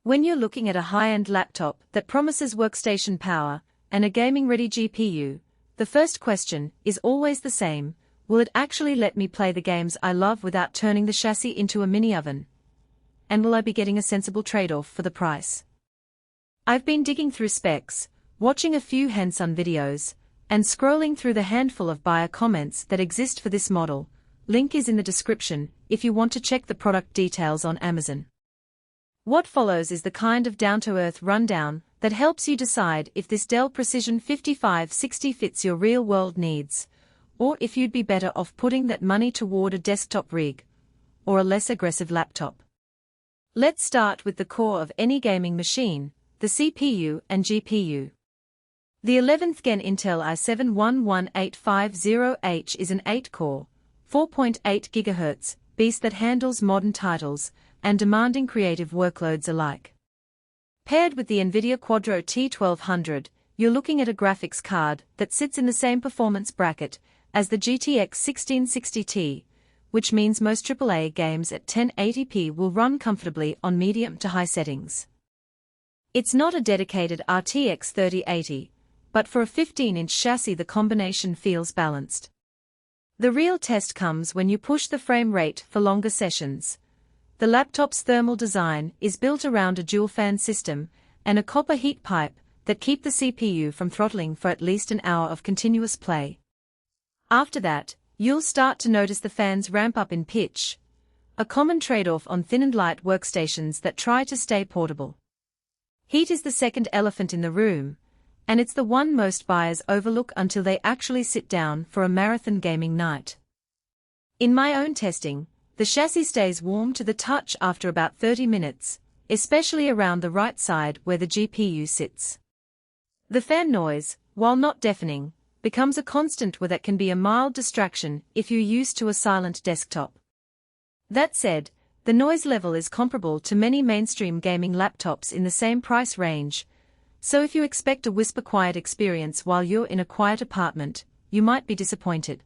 When you're looking at a high-end laptop that promises workstation power and a gaming-ready GPU, the first question is always the same: will it actually let me play the games I love without turning the chassis into a mini-oven? And will I be getting a sensible trade-off for the price? I've been digging through specs, watching a few hands-on videos, and scrolling through the handful of buyer comments that exist for this model. Link is in the description if you want to check the product details on Amazon. What follows is the kind of down-to-earth rundown that helps you decide if this Dell Precision 1560 fits your real-world needs, or if you'd be better off putting that money toward a desktop rig or a less aggressive laptop. Let's start with the core of any gaming machine, the CPU and GPU. The 11th Gen Intel i7-11850H is an 8-core, 4.8 GHz beast that handles modern titles and demanding creative workloads alike. Paired with the NVIDIA Quadro T1200, you're looking at a graphics card that sits in the same performance bracket as the GTX 1660 Ti, which means most AAA games at 1080p will run comfortably on medium to high settings. It's not a dedicated RTX 3080, but for a 15-inch chassis the combination feels balanced. The real test comes when you push the frame rate for longer sessions. The laptop's thermal design is built around a dual-fan system and a copper heat pipe that keep the CPU from throttling for at least an hour of continuous play. After that, you'll start to notice the fans ramp up in pitch, a common trade-off on thin and light workstations that try to stay portable. Heat is the second elephant in the room, and it's the one most buyers overlook until they actually sit down for a marathon gaming night. In my own testing, the chassis stays warm to the touch after about 30 minutes, especially around the right side where the GPU sits. The fan noise, while not deafening, becomes a constant where that can be a mild distraction if you're used to a silent desktop. That said, the noise level is comparable to many mainstream gaming laptops in the same price range, so if you expect a whisper-quiet experience while you're in a quiet apartment, you might be disappointed.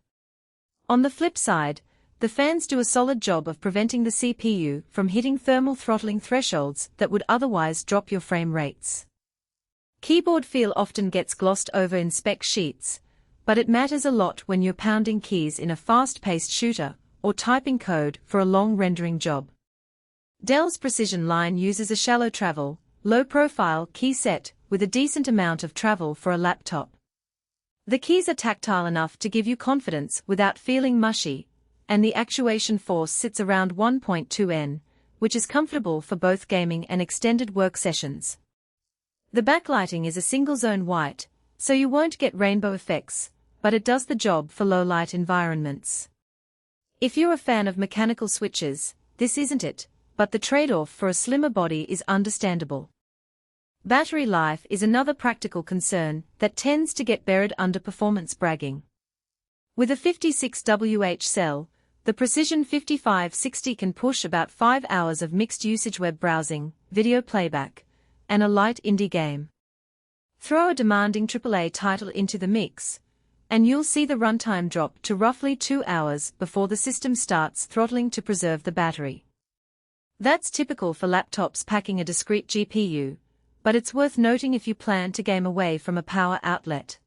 On the flip side, the fans do a solid job of preventing the CPU from hitting thermal throttling thresholds that would otherwise drop your frame rates. Keyboard feel often gets glossed over in spec sheets, but it matters a lot when you're pounding keys in a fast-paced shooter or typing code for a long rendering job. Dell's Precision line uses a shallow travel, low-profile key set with a decent amount of travel for a laptop. The keys are tactile enough to give you confidence without feeling mushy, and the actuation force sits around 1.2 N, which is comfortable for both gaming and extended work sessions. The backlighting is a single-zone white, so you won't get rainbow effects, but it does the job for low-light environments. If you're a fan of mechanical switches, this isn't it, but the trade-off for a slimmer body is understandable. Battery life is another practical concern that tends to get buried under performance bragging. With a 56 WH cell, the Precision 5560 can push about 5 hours of mixed-usage web browsing, video playback, and a light indie game. Throw a demanding AAA title into the mix, and you'll see the runtime drop to roughly 2 hours before the system starts throttling to preserve the battery. That's typical for laptops packing a discrete GPU, but it's worth noting if you plan to game away from a power outlet.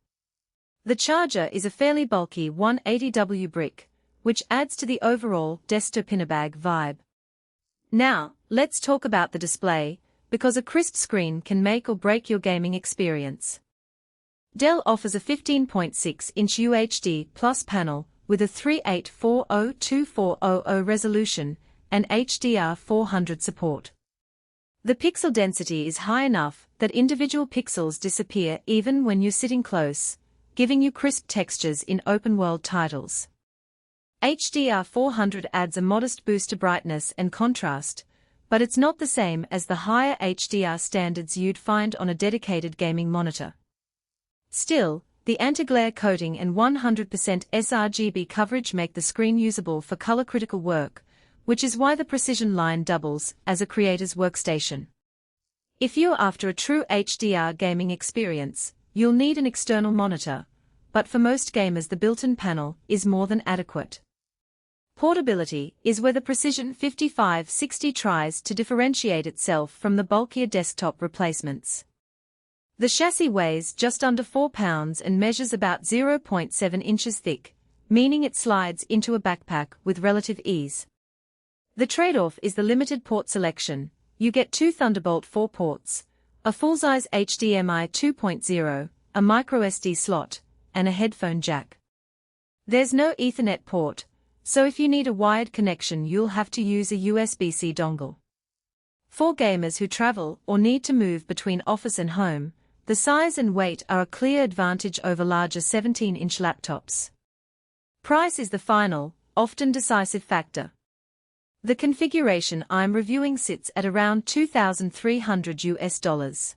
The charger is a fairly bulky 180W brick, which adds to the overall desktop-in-a-bag vibe. Now, let's talk about the display, because a crisp screen can make or break your gaming experience. Dell offers a 15.6-inch UHD Plus panel with a 3840x2400 resolution and HDR400 support. The pixel density is high enough that individual pixels disappear even when you're sitting close, giving you crisp textures in open-world titles. HDR400 adds a modest boost to brightness and contrast, but it's not the same as the higher HDR standards you'd find on a dedicated gaming monitor. Still, the anti-glare coating and 100% sRGB coverage make the screen usable for color-critical work, which is why the Precision line doubles as a creator's workstation. If you're after a true HDR gaming experience, you'll need an external monitor, but for most gamers the built-in panel is more than adequate. Portability is where the Precision 15.6 tries to differentiate itself from the bulkier desktop replacements. The chassis weighs just under 4 pounds and measures about 0.7 inches thick, meaning it slides into a backpack with relative ease. The trade-off is the limited port selection. You get 2 Thunderbolt 4 ports, a full-size HDMI 2.0, a microSD slot, and a headphone jack. There's no Ethernet port, so if you need a wired connection you'll have to use a USB-C dongle. For gamers who travel or need to move between office and home, the size and weight are a clear advantage over larger 17-inch laptops. Price is the final, often decisive factor. The configuration I'm reviewing sits at around $2,300 US.